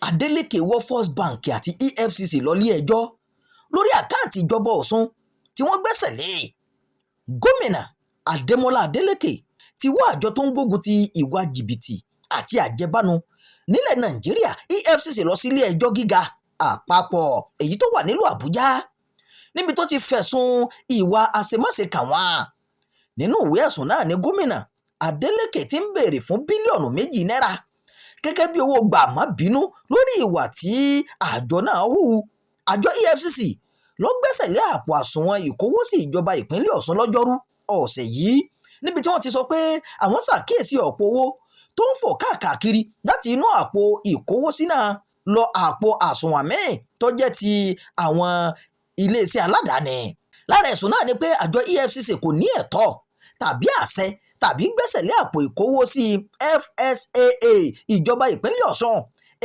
Adeleke wọ́ First Bank àti EFCC lọ́lé ẹjọ́ lórí àkáǹtì ìjọba Ọ̀ṣun tí wọ́n gbẹ́sẹ̀ lé. Gómìnà Adémọ́lá Adeleke ti wọ́ àjọ tó ń gbógun ti ìwà jìbìtì àti àjẹbánu nílẹ̀ Nàìjíríà EFCC lọ sílé ẹjọ́ gíga àpapọ̀ èyí tó wà nílùú Àbújá níbi tó ti fẹ̀sùn ìwà àṣemáṣe kàn wọ́n. Nínú ìwé ẹ̀sùn náà ni gómìnà Adeleke ti ń béèrè fún bílíọ̀nù 2 náírà gẹ́gẹ́ bí owó gbàmọ́bínú lórí ìwà tí àjọ náà hù. Àjọ EFCC ló gbẹ́sẹ̀ lé àpò àsùnwọ̀n ìkówósí ìjọba ìpínlẹ̀ Ọ̀ṣun lọ́jọ́rú ọ̀sẹ̀ yìí níbi tí wọ́n ti sọ pé àwọn ṣàkíyèsí ọ̀pọ̀ owó tó ń fò káàkiri láti inú àpò ìkówósí náà lọ àpò àsùnwọ̀n míì tó jẹ́ ti àwọn iléeṣẹ́ aládàáni. Lára ẹ̀sùn náà ni pé àjọ EFCC kò ní ẹ̀tọ́ tàbí àṣẹ tàbí gbẹ́sẹ̀ lé àpò ìkówósí FSAA ìjọba ìpínlẹ̀ Ọ̀ṣun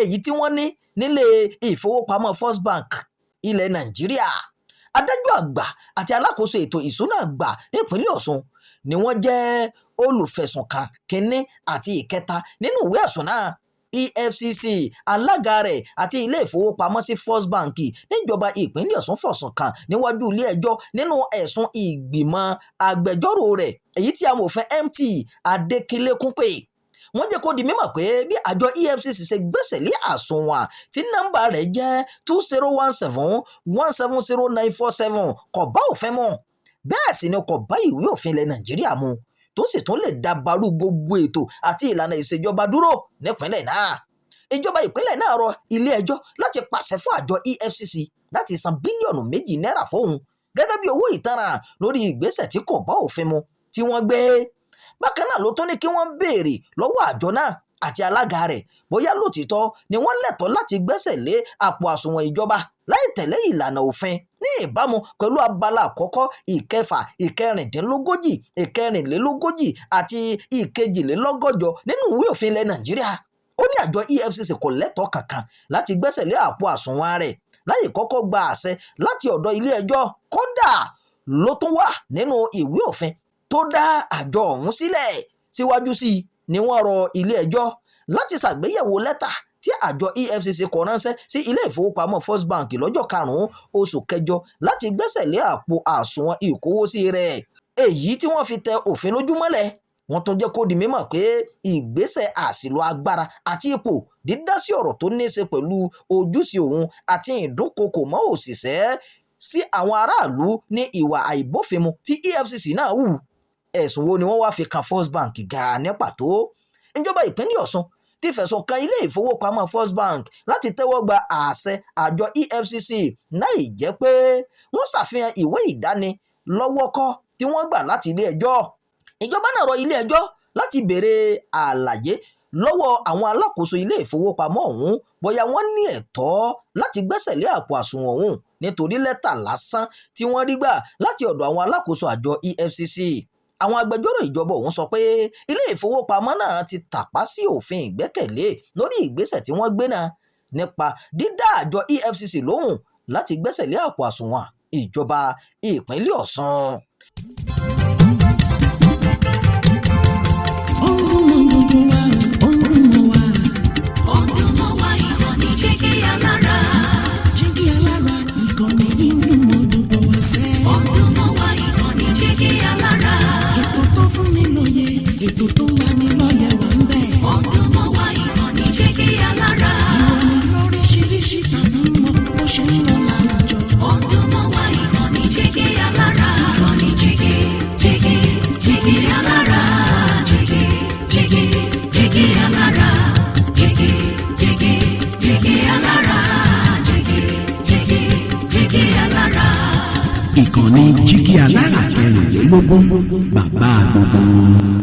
èyí tí wọ́n ní nílé ìfowópamọ́ First Bank ilẹ̀ Nàìjíríà. Adájọ́ àgbà àti alákòóso ètò ìṣúná àgbà nípínlẹ̀ Ọ̀ṣun ni wọ́n jẹ́ olùfẹ̀sùnkàn kínní àti ìkẹta nínú ìwé ẹ̀sùn náà. EFCC alága rẹ̀ àti ilé ìfowópamọ́sí First Bank níjọba ìpínlẹ̀ Ọ̀ṣun fọ̀sùn kàn níwájú ilé ẹjọ́ nínú ẹ̀sùn ìgbìmọ̀ agbẹjọ́rò rẹ̀ èyí tí amòfin MT Adékílékún pè. Wọ́n jẹ́ kó di mímọ̀ pé bí àjọ EFCC ṣe gbẹ́sẹ̀ lé àsùnwọ̀n tí nọ́mbà rẹ̀ jẹ́ 2017170947 kò bá òfin mu, bẹ́ẹ̀ sì ni kò bá ìwé òfin ilẹ̀ Nàìjíríà mu tó sì tún lè dàbàrú gbogbo ètò àti ìlànà ìṣèjọba dúró nípínlẹ̀ náà. Ìjọba ìpínlẹ̀ náà rọ ilé ẹjọ́ láti pàṣẹ fún àjọ EFCC láti san bílíọ̀nù 2 náírà fóun gẹ́gẹ́ bí owó ìtanràn lórí ìgbésẹ̀ tí kò bá òfin mu tí wọ́n gbé. Bákan náà ló tún ní kí wọ́n béèrè lọ́wọ́ àjọ náà àti alága rẹ̀ bóyá lótìítọ́ ni wọ́n lẹ́tọ̀ọ́ láti gbẹ́sẹ̀ lé àpò àsùnwọ̀n ìjọba láì tẹ̀lé ìlànà òfin ní ìbámu pẹ̀lú abala àkọ́kọ́, ìkẹfà, ìkẹrìndínlógójì, ìkẹrìnlélógójì àti ìkejìlélọ́gọ́jọ nínú ìwé òfin ilẹ̀ Nàìjíríà. Ó ní àjọ EFCC kò lẹ́tọ̀ọ́ kankan láti gbẹ́sẹ̀ lé àpò àsùnwọ̀n rẹ̀ láì kọ́kọ́ gba àṣẹ láti ọ̀dọ̀ ilé ẹjọ́. Kódà ló tún wà nínú ìwé òfin tó dá àjọ ọ̀hún sílẹ̀. Síwájú sí i ni wọ́n rọ ilé ẹjọ́ láti ṣàgbéyẹ̀wò lẹ́tà tí àjọ EFCC kọ ránṣẹ́ sí ilé ìfowópamọ́ First Bank lọ́jọ́ 5 oṣù kẹjọ láti gbẹ́sẹ̀ lé àpò àsùnwọ̀n ìkówósí rẹ̀ èyí tí wọ́n fi tẹ òfin lójúmọ́lẹ̀. Wọ́n tún jẹ́ kó di mímọ̀ pé ìgbésẹ̀ àṣìlò agbára àti ipò dídá sí ọ̀rọ̀ tó ní í ṣe pẹ̀lú ojúṣe òun àti ìdúnkokò mọ́ òṣìṣẹ́ sí àwọn aráàlú ní ìwà àìbófinmu tí EFCC náà hù. Ẹ̀sùn wo ni wọ́n wá fi kan First Bank gan-an ní pàtó? Ìjọba ìpínlẹ̀ Ọ̀ṣun ti fẹ̀sùn kan ilé ìfowópamọ́ First Bank láti tẹ́wọ́ gba àṣẹ àjọ EFCC láì jẹ́ pé wọ́n ṣàfihàn ìwé ìdánilọ́wọ́kọ́ tí wọ́n gbà láti ilé ẹjọ́. Ìjọba náà rọ ilé ẹjọ́ láti béèrè àlàyé lọ́wọ́ àwọn alákòóso ilé ìfowópamọ́ ọ̀hún bóyá wọ́n ní ẹ̀tọ́ láti gbẹ́sẹ̀ lé àpò àsùnwọ̀n ọ̀hún nítorí lẹ́tà lásán tí wọ́n rí gbà láti ọ̀dọ̀ àwọn alákòóso àjọ EFCC. Àwọn agbẹjọ́rò ìjọba ọ̀hún sọ pé ilé ìfowópamọ́ náà ti tàpá sí òfin ìgbẹ́kẹ̀lé lórí ìgbésẹ̀ tí wọ́n gbé náà nípa dídá àjọ EFCC lóhùn láti gbẹ́sẹ̀ lé àpò àsùnwọ̀n ìjọba ìpínlẹ̀ Ọ̀ṣun. Ètò tó wà ní lọ́yẹ̀ wà ń bẹ̀. Ọdún mọ́ wá ìkànnì Jígí Alára. Ìròyìn lóríṣiríṣi tàbí mọ́ bó ṣe ń lọ láwùjọ. Ọdún mọ́ wá ìkànnì Jígí Alára. Ìkànnì Jígí Alára. Jígí Alára. Jígí Alára. Jígí Alára. Ìkànnì Jígí Alára 24 bàbá gbogbo.